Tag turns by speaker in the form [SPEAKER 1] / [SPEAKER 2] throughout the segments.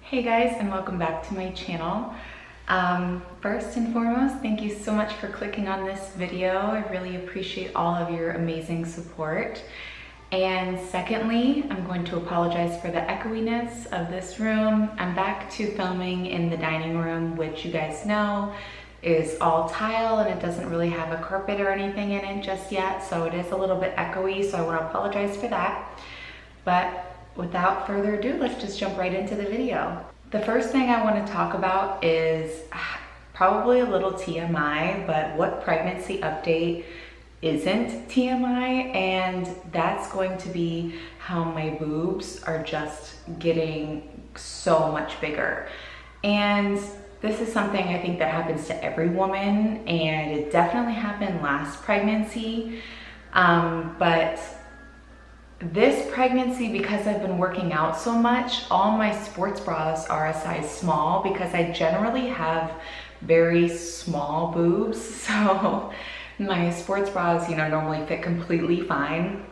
[SPEAKER 1] Hey guys, and welcome back to my channel. First and foremost, thank you so much for clicking on this video. I really appreciate all of your amazing support. And secondly, I'm going to apologize for the echoiness of this room. I'm back to filming in the dining room, which you guys know is all tile and it doesn't really have a carpet or anything in it just yet, so it is a little bit echoey, so I want to apologize for that. But without further ado, let's just jump right into the video. The first thing I want to talk about is probably a little TMI, but what pregnancy update isn't TMI, and that's going to be how my boobs are just getting so much bigger. And this is something I think that happens to every woman, and it definitely happened last pregnancy, but this pregnancy, because I've been working out so much, all my sports bras are a size small because I generally have very small boobs. So my sports bras, normally fit completely fine.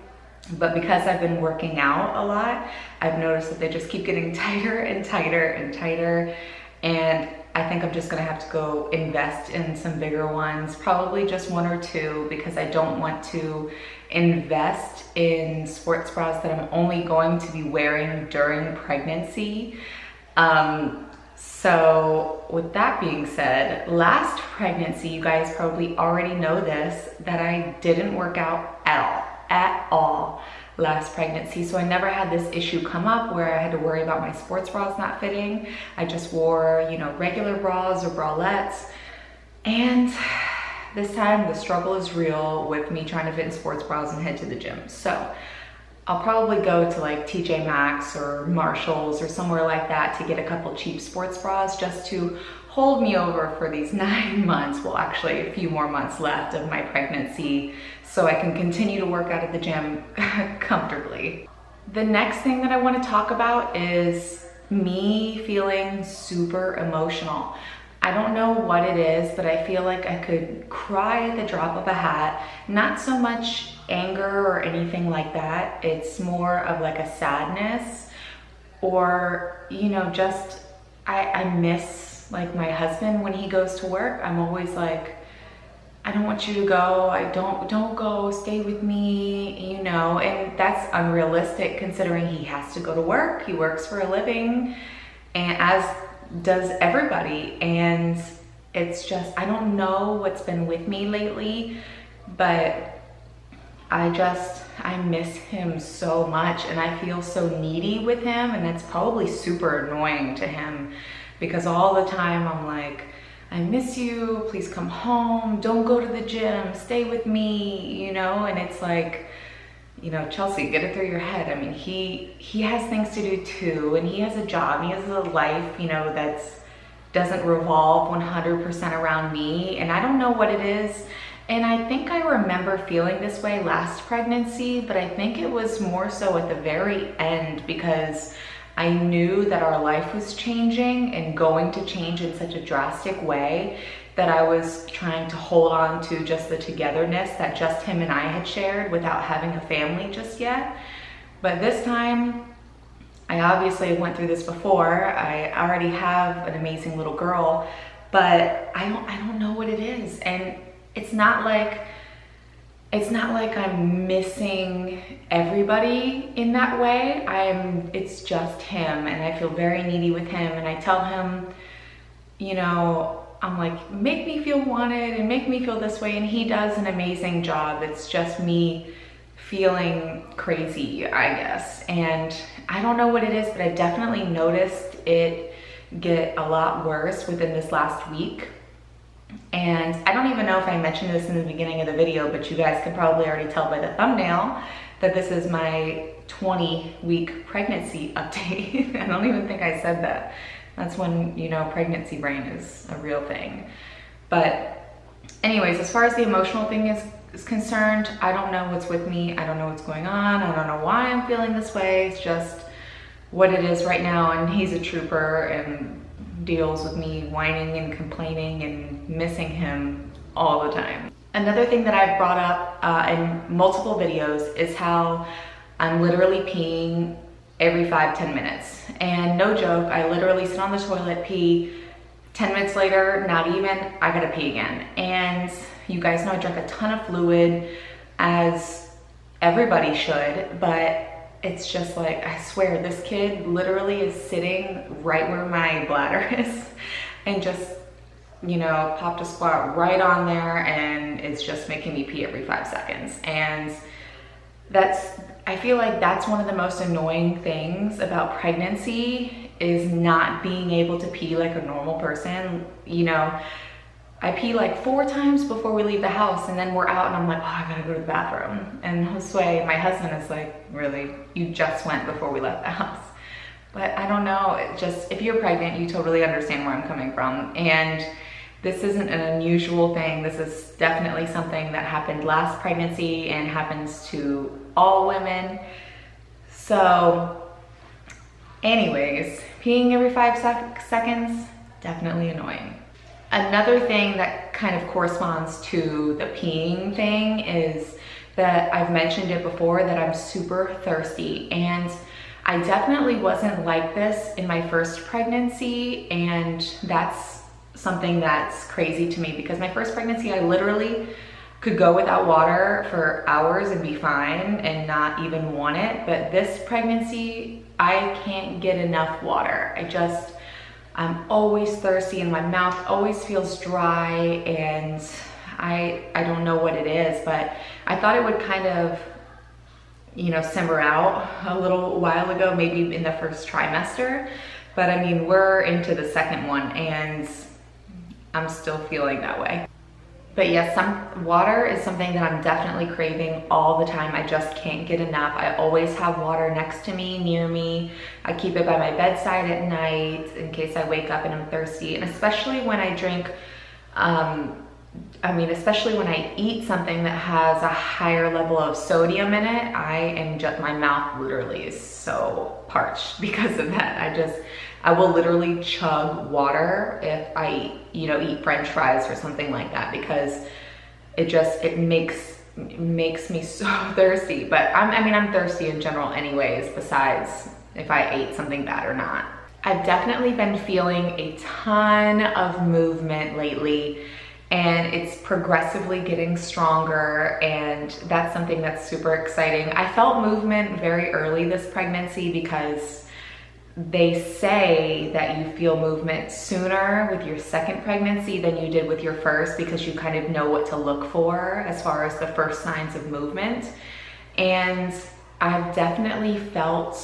[SPEAKER 1] But because I've been working out a lot, I've noticed that they just keep getting tighter and tighter and tighter. And I think I'm just gonna have to go invest in some bigger ones, probably just one or two, because I don't want to invest in sports bras that I'm only going to be wearing during pregnancy. So with that being said, last pregnancy, you guys probably already know this, that I didn't work out at all last pregnancy. So I never had this issue come up where I had to worry about my sports bras not fitting. I just wore, regular bras or bralettes. And this time the struggle is real with me trying to fit in sports bras and head to the gym. So I'll probably go to like TJ Maxx or Marshalls or somewhere like that to get a couple cheap sports bras just to hold me over for these 9 months, well actually a few more months left of my pregnancy, so I can continue to work out at the gym comfortably. The next thing that I want to talk about is me feeling super emotional. I don't know what it is, but I feel like I could cry at the drop of a hat. Not so much anger or anything like that. It's more of like a sadness, or just I miss like my husband when he goes to work. I'm always like, I don't want you to go. Don't go, stay with me, and that's unrealistic considering he has to go to work. He works for a living, and as does everybody. And it's just, I don't know what's been with me lately, but I miss him so much, and I feel so needy with him, and it's probably super annoying to him because all the time I'm like, I miss you, please come home, don't go to the gym, stay with me, and it's like, Chelsea, get it through your head. I mean, he has things to do too, and he has a job, he has a life, that's doesn't revolve 100% around me, and I don't know what it is. And I think I remember feeling this way last pregnancy, but I think it was more so at the very end because I knew that our life was changing and going to change in such a drastic way that I was trying to hold on to just the togetherness that just him and I had shared without having a family just yet. But this time, I obviously went through this before. I already have an amazing little girl, but I don't know what it is. And it's not like I'm missing everybody in that way. It's just him, and I feel very needy with him, and I tell him, I'm like, make me feel wanted and make me feel this way, and he does an amazing job. It's just me feeling crazy, I guess. And I don't know what it is, but I definitely noticed it get a lot worse within this last week. And I don't even know if I mentioned this in the beginning of the video, but you guys could probably already tell by the thumbnail that this is my 20-week pregnancy update. I don't even think I said that. That's when, pregnancy brain is a real thing. But anyways, as far as the emotional thing is concerned, I don't know what's with me. I don't know what's going on. I don't know why I'm feeling this way. It's just what it is right now. And he's a trooper and deals with me whining and complaining and missing him all the time. Another thing that I've brought up in multiple videos is how I'm literally peeing every 5-10 minutes. And no joke, I literally sit on the toilet, pee, 10 minutes later, not even, I gotta pee again. And you guys know I drink a ton of fluid, as everybody should, but it's just like, I swear, this kid literally is sitting right where my bladder is and just, you know, popped a squat right on there, and it's just making me pee every 5 seconds. And I feel like that's one of the most annoying things about pregnancy, is not being able to pee like a normal person. You know, I pee like 4 times before we leave the house, and then we're out and I'm like, oh, I gotta go to the bathroom. And Josue, my husband, is like, really? You just went before we left the house? But I don't know, it just, if you're pregnant, you totally understand where I'm coming from. And this isn't an unusual thing. This is definitely something that happened last pregnancy and happens to all women. So anyways, peeing every 5 seconds, definitely annoying. Another thing that kind of corresponds to the peeing thing is that I've mentioned it before, that I'm super thirsty. And I definitely wasn't like this in my first pregnancy, and that's something that's crazy to me, because my first pregnancy, I literally could go without water for hours and be fine and not even want it. But this pregnancy, I can't get enough water. I'm always thirsty, and my mouth always feels dry, and I don't know what it is, but I thought it would kind of, you know, simmer out a little while ago, maybe in the first trimester. But I mean, we're into the second one and I'm still feeling that way. But yes, water is something that I'm definitely craving all the time. I just can't get enough. I always have water next to me, near me. I keep it by my bedside at night in case I wake up and I'm thirsty. And especially when I drink, especially when I eat something that has a higher level of sodium in it, my mouth literally is so parched because of that. I will literally chug water if I, eat French fries or something like that, because it makes me so thirsty. But I'm thirsty in general anyways, besides if I ate something bad or not. I've definitely been feeling a ton of movement lately, and it's progressively getting stronger, and that's something that's super exciting. I felt movement very early this pregnancy, because they say that you feel movement sooner with your second pregnancy than you did with your first, because you kind of know what to look for as far as the first signs of movement. And I've definitely felt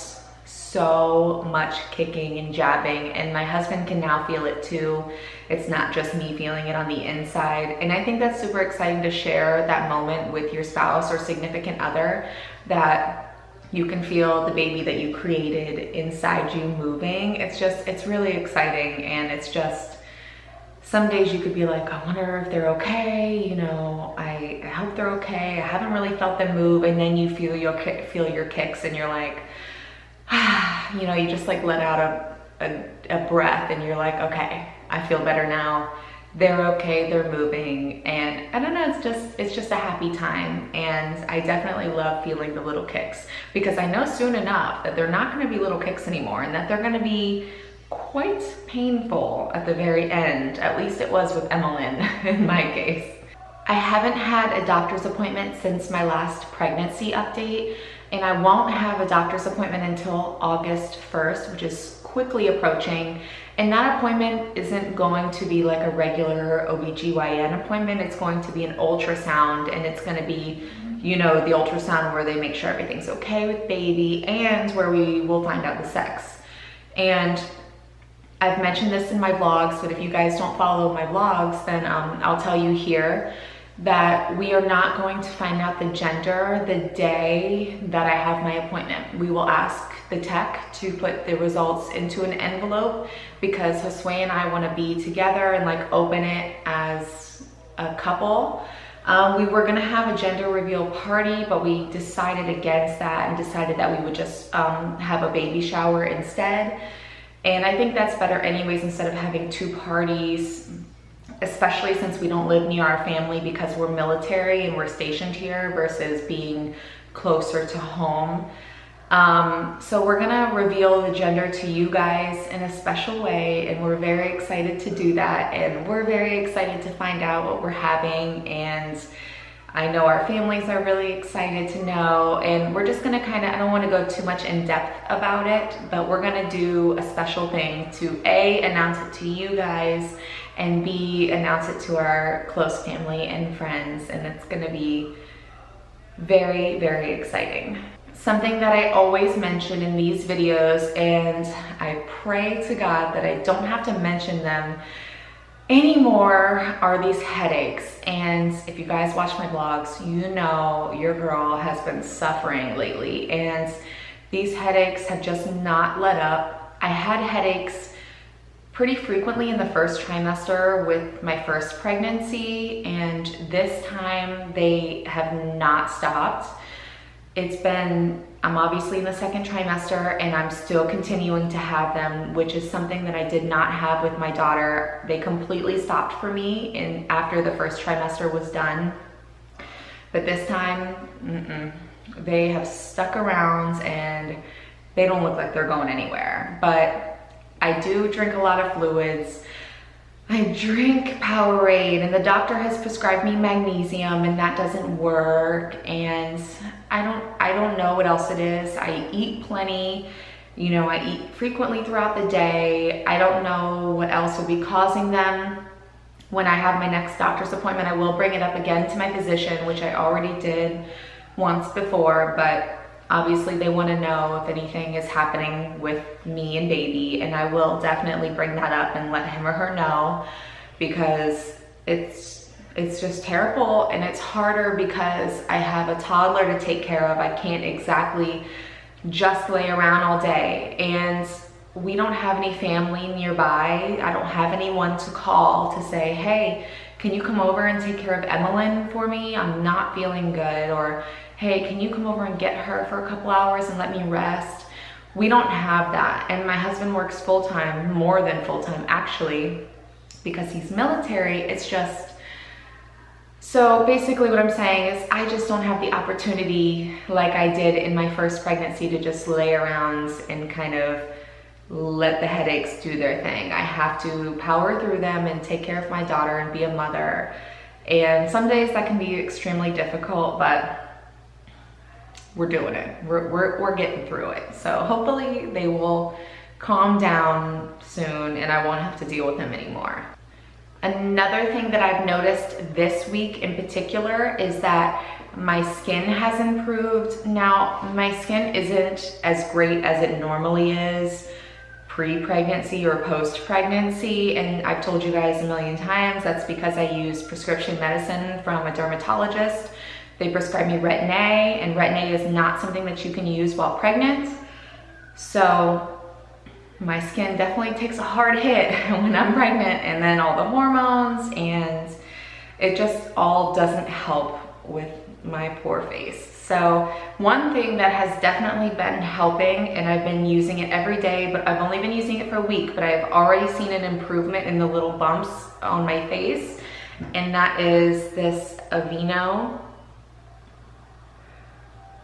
[SPEAKER 1] so much kicking and jabbing, and my husband can now feel it too. It's not just me feeling it on the inside. And I think that's super exciting to share that moment with your spouse or significant other, that you can feel the baby that you created inside you moving. It's really exciting. And it's just, some days you could be like, I wonder if they're okay, I hope they're okay. I haven't really felt them move. And then you feel your kicks, and you're like, you just like let out a breath, and you're like, okay, I feel better now. They're okay, they're moving. And I don't know, it's just a happy time. And I definitely love feeling the little kicks, because I know soon enough that they're not gonna be little kicks anymore, and that they're gonna be quite painful at the very end. At least it was with Emmalynn in my case. I haven't had a doctor's appointment since my last pregnancy update, and I won't have a doctor's appointment until August 1st, which is quickly approaching. And that appointment isn't going to be like a regular OBGYN appointment. It's going to be an ultrasound, and it's going to be, the ultrasound where they make sure everything's okay with baby, and where we will find out the sex. And I've mentioned this in my vlogs, but if you guys don't follow my vlogs, then I'll tell you here that we are not going to find out the gender the day that I have my appointment. We will ask the tech to put the results into an envelope, because Josue and I want to be together and like open it as a couple. We were gonna have a gender reveal party, but we decided against that and decided that we would just have a baby shower instead. And I think that's better anyways, instead of having 2 parties, especially since we don't live near our family because we're military and we're stationed here, versus being closer to home. So we're gonna reveal the gender to you guys in a special way, and we're very excited to do that, and we're very excited to find out what we're having, and I know our families are really excited to know, and we're just gonna I don't wanna go too much in depth about it, but we're gonna do a special thing to A, announce it to you guys, and B, announce it to our close family and friends, and it's gonna be very, very exciting. Something that I always mention in these videos, and I pray to God that I don't have to mention them anymore, are these headaches. And if you guys watch my vlogs, you know your girl has been suffering lately, and these headaches have just not let up. I had headaches pretty frequently in the first trimester with my first pregnancy, and this time they have not stopped. I'm obviously in the second trimester, and I'm still continuing to have them, which is something that I did not have with my daughter. They completely stopped for me after the first trimester was done. But this time, they have stuck around, and they don't look like they're going anywhere. But I do drink a lot of fluids. I drink Powerade, and the doctor has prescribed me magnesium, and that doesn't work, and I don't know what else it is. I eat plenty, you know, I eat frequently throughout the day. I don't know what else would be causing them. When I have my next doctor's appointment, I will bring it up again to my physician, which I already did once before, but obviously they want to know if anything is happening with me and baby, and I will definitely bring that up and let him or her know, because it's just terrible, and it's harder because I have a toddler to take care of. I can't exactly just lay around all day, and we don't have any family nearby. I don't have anyone to call to say, hey, can you come over and take care of Emmalynn for me? I'm not feeling good. Or, hey, can you come over and get her for a couple hours and let me rest? We don't have that. And my husband works full-time, more than full-time actually, because he's military. It's just, so basically what I'm saying is I just don't have the opportunity like I did in my first pregnancy to just lay around and kind of let the headaches do their thing. I have to power through them and take care of my daughter and be a mother. And some days that can be extremely difficult, but we're doing it. We're getting through it. So hopefully they will calm down soon and I won't have to deal with them anymore. Another thing that I've noticed this week in particular is that my skin has improved. Now, my skin isn't as great as it normally is pre-pregnancy or post-pregnancy, and I've told you guys a million times that's because I use prescription medicine from a dermatologist. They prescribe me Retin-A, and Retin-A is not something that you can use while pregnant. So my skin definitely takes a hard hit when I'm pregnant, and then all the hormones, and it just all doesn't help with my poor face. So one thing that has definitely been helping, and I've been using it every day, but I've only been using it for a week, but I've already seen an improvement in the little bumps on my face, and that is this Aveeno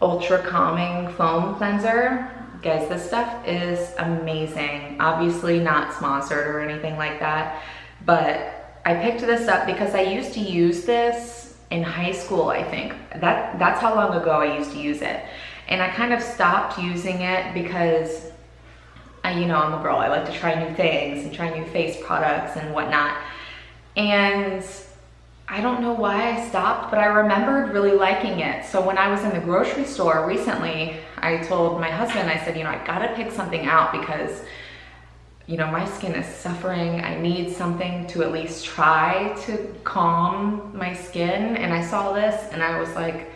[SPEAKER 1] Ultra Calming Foam Cleanser. Guys, this stuff is amazing. Obviously not sponsored or anything like that, but I picked this up because I used to use this in high school, I think. That's how long ago I used to use it. And I kind of stopped using it because I'm a girl. I like to try new things and try new face products and whatnot. And I don't know why I stopped, but I remembered really liking it. So when I was in the grocery store recently, I told my husband, I said, I gotta pick something out because my skin is suffering. I need something to at least try to calm my skin. And I saw this and I was like,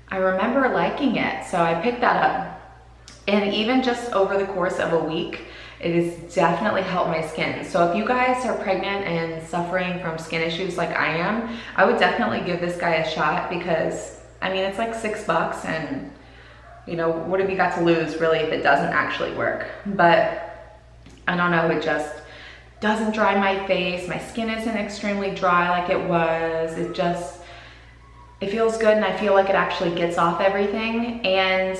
[SPEAKER 1] I remember liking it. So I picked that up. And even just over the course of a week, it has definitely helped my skin. So if you guys are pregnant and suffering from skin issues like I am, I would definitely give this guy a shot because, it's like $6 and, what have you got to lose really if it doesn't actually work? But I don't know, it just doesn't dry my face. My skin isn't extremely dry like it was. it feels good, and I feel like it actually gets off everything. And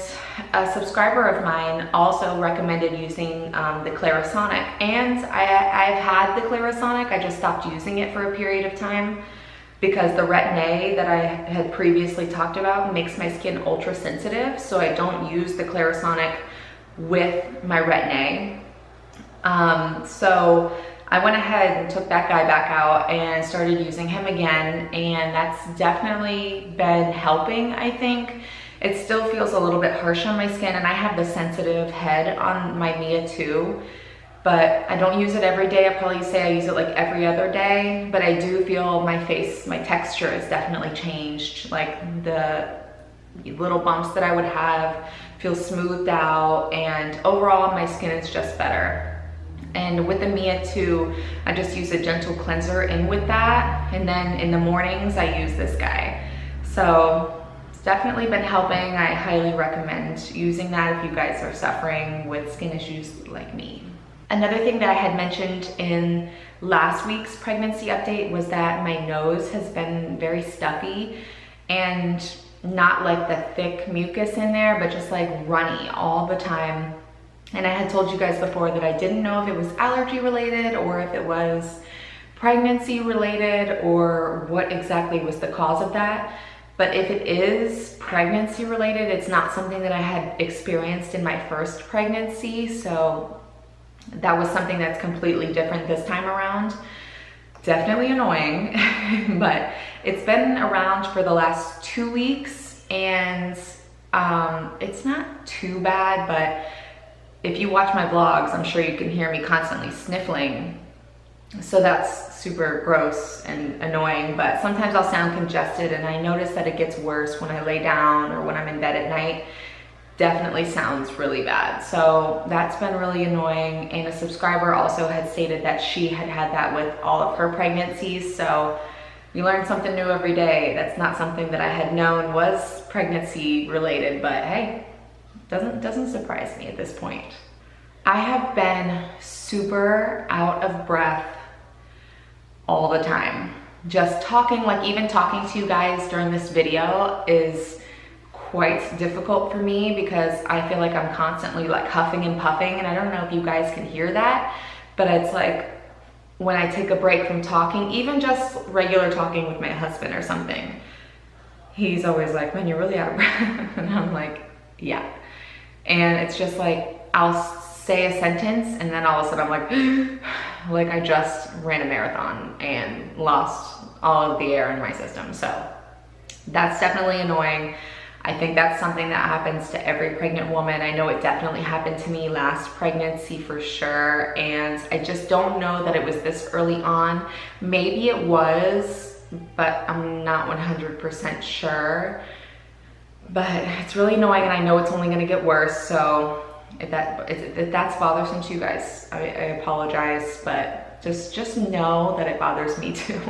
[SPEAKER 1] a subscriber of mine also recommended using the Clarisonic, and I've had the Clarisonic. I just stopped using it for a period of time because the Retin-A that I had previously talked about makes my skin ultra sensitive, so I don't use the Clarisonic with my Retin-A. So I went ahead and took that guy back out and started using him again, and that's definitely been helping, I think. It still feels a little bit harsh on my skin, and I have the sensitive head on my Mia too, but I don't use it every day. I probably say I use it like every other day, but I do feel my face, my texture has definitely changed. Like the little bumps that I would have feel smoothed out, and overall my skin is just better. And with the Mia too, I just use a gentle cleanser in with that, and then in the mornings I use this guy. So it's definitely been helping. I highly recommend using that if you guys are suffering with skin issues like me. Another thing that I had mentioned in last week's pregnancy update was that my nose has been very stuffy, and not like the thick mucus in there, but just like runny all the time. And I had told you guys before that I didn't know if it was allergy related or if it was pregnancy related or what exactly was the cause of that. But if it is pregnancy related, it's not something that I had experienced in my first pregnancy. So that was something that's completely different this time around. Definitely annoying, but it's been around for the last 2 weeks, and it's not too bad, but if you watch my vlogs, I'm sure you can hear me constantly sniffling. So that's super gross and annoying, but sometimes I'll sound congested, and I notice that it gets worse when I lay down or when I'm in bed at night. Definitely sounds really bad. So that's been really annoying. And a subscriber also had stated that she had had that with all of her pregnancies. So you learn something new every day. That's not something that I had known was pregnancy related, but hey, doesn't surprise me at this point. I have been super out of breath all the time. Just talking, like even talking to you guys during this video is quite difficult for me because I feel like I'm constantly like huffing and puffing, and I don't know if you guys can hear that, but it's like when I take a break from talking, even just regular talking with my husband or something, he's always like, man, you're really out of breath. And I'm like, yeah. And it's just like, I'll say a sentence and then all of a sudden I'm like I just ran a marathon and lost all of the air in my system. So that's definitely annoying. I think that's something that happens to every pregnant woman. I know it definitely happened to me last pregnancy for sure. And I just don't know that it was this early on. Maybe it was, but I'm not 100% sure. But it's really annoying, and I know it's only gonna get worse. So if that's bothersome to you guys, I apologize, but just know that it bothers me too.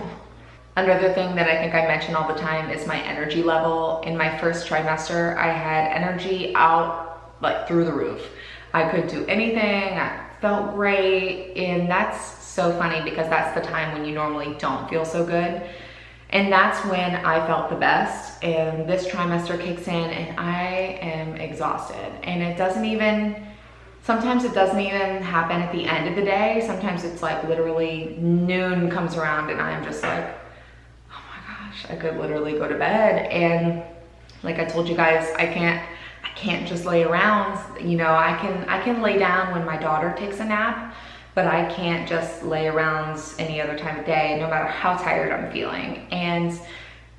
[SPEAKER 1] Another thing that I think I mention all the time is my energy level. In my first trimester, I had energy out like through the roof. I could do anything, I felt great, and that's so funny because that's the time when you normally don't feel so good. And that's when I felt the best, and this trimester kicks in and I am exhausted. And it doesn't even, sometimes it doesn't even happen at the end of the day. Sometimes it's like literally noon comes around and I'm just like, oh my gosh, I could literally go to bed. And like I told you guys, I can't just lay around. You know, I can lay down when my daughter takes a nap, but I can't just lay around any other time of day, no matter how tired I'm feeling. And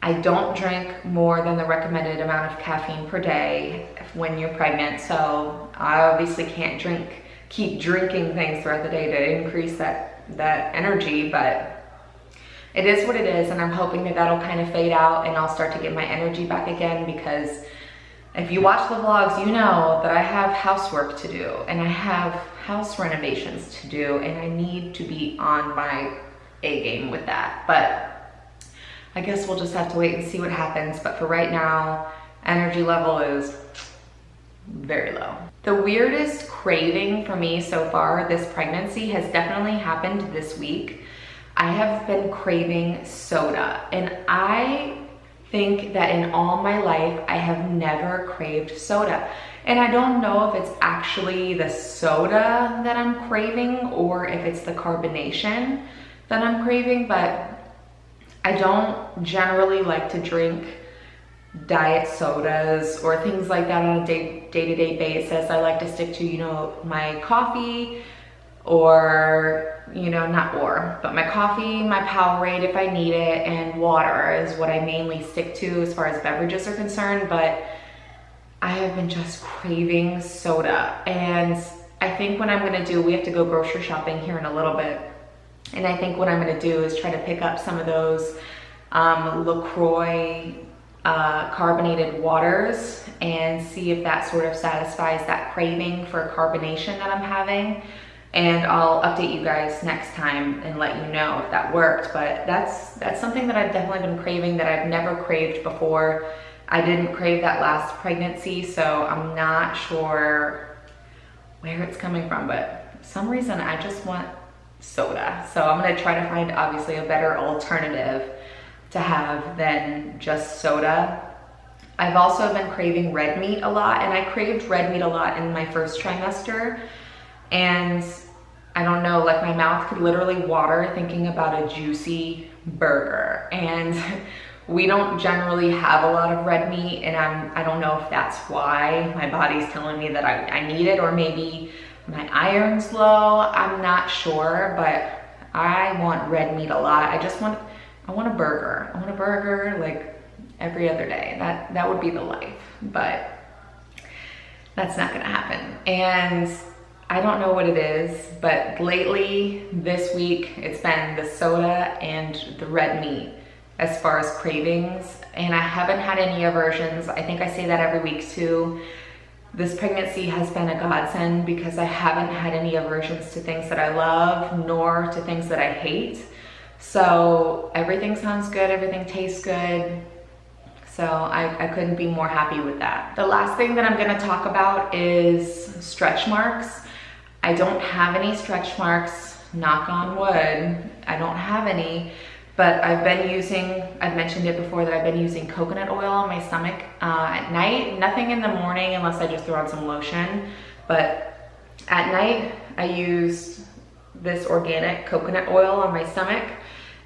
[SPEAKER 1] I don't drink more than the recommended amount of caffeine per day when you're pregnant. So I obviously can't keep drinking things throughout the day to increase that energy, but it is what it is. And I'm hoping that that'll kind of fade out and I'll start to get my energy back again, because if you watch the vlogs, you know that I have housework to do and I have house renovations to do, and I need to be on my A game with that. But I guess we'll just have to wait and see what happens. But for right now, energy level is very low. The weirdest craving for me so far this pregnancy has definitely happened this week. I have been craving soda, and I think that in all my life, I have never craved soda. And I don't know if it's actually the soda that I'm craving or if it's the carbonation that I'm craving, but I don't generally like to drink diet sodas or things like that on a day-to-day basis. I like to stick to, you know, my coffee or, you know, but my coffee, my Powerade if I need it, and water is what I mainly stick to as far as beverages are concerned. But I have been just craving soda, and I think what I'm gonna do, we have to go grocery shopping here in a little bit, and I think what I'm gonna do is try to pick up some of those LaCroix carbonated waters and see if that sort of satisfies that craving for carbonation that I'm having. And I'll update you guys next time and let you know if that worked. But that's something that I've definitely been craving that I've never craved before. I didn't crave that last pregnancy, so I'm not sure where it's coming from, but for some reason I just want soda. So I'm gonna try to find obviously a better alternative to have than just soda. I've also been craving red meat a lot, and I craved red meat a lot in my first trimester. And I don't know, like my mouth could literally water thinking about a juicy burger. And we don't generally have a lot of red meat, and I don't know if that's why my body's telling me that I need it, or maybe my iron's low. I'm not sure, but I want red meat a lot. I want a burger. I want a burger like every other day. That would be the life, but that's not gonna happen. And I don't know what it is, but lately, this week, it's been the soda and the red meat as far as cravings, and I haven't had any aversions. I think I say that every week too. This pregnancy has been a godsend because I haven't had any aversions to things that I love, nor to things that I hate. So everything sounds good, everything tastes good. So I couldn't be more happy with that. The last thing that I'm gonna talk about is stretch marks. I don't have any stretch marks, knock on wood. I don't have any, but I've mentioned it before that I've been using coconut oil on my stomach at night. Nothing in the morning unless I just throw on some lotion. But at night, I used this organic coconut oil on my stomach,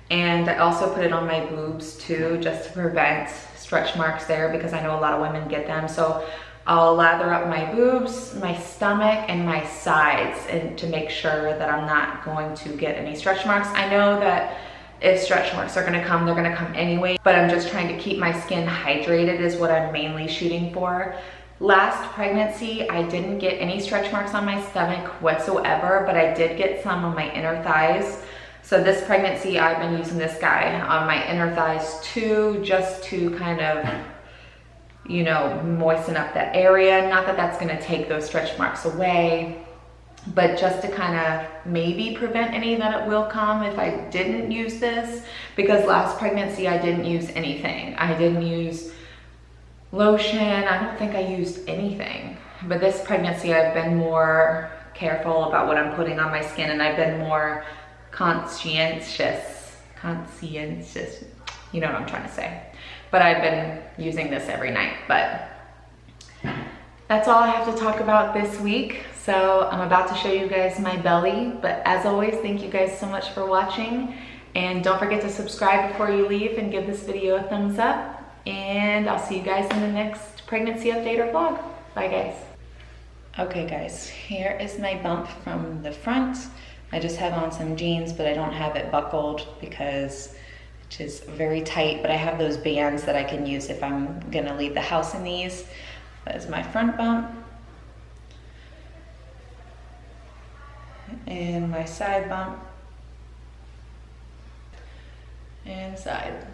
[SPEAKER 1] and I also put it on my boobs too, just to prevent stretch marks there, because I know a lot of women get them. So I'll lather up my boobs, my stomach, and my sides, and to make sure that I'm not going to get any stretch marks. I know that if stretch marks are gonna come, they're gonna come anyway, but I'm just trying to keep my skin hydrated is what I'm mainly shooting for. Last pregnancy, I didn't get any stretch marks on my stomach whatsoever, but I did get some on my inner thighs. So this pregnancy, I've been using this guy on my inner thighs too, just to kind of, you know, moisten up that area. Not that that's gonna take those stretch marks away, but just to kind of maybe prevent any that it will come if I didn't use this. Because last pregnancy, I didn't use anything. I didn't use lotion, I don't think I used anything. But this pregnancy, I've been more careful about what I'm putting on my skin, and I've been more conscientious, you know what I'm trying to say. But I've been using this every night. But that's all I have to talk about this week. So I'm about to show you guys my belly, but as always, thank you guys so much for watching, and don't forget to subscribe before you leave and give this video a thumbs up, and I'll see you guys in the next pregnancy update or vlog. Bye guys. Okay guys, here is my bump from the front. I just have on some jeans, but I don't have it buckled because it's just very tight, but I have those bands that I can use if I'm gonna leave the house in these. That is my front bump. And my side bump. And side.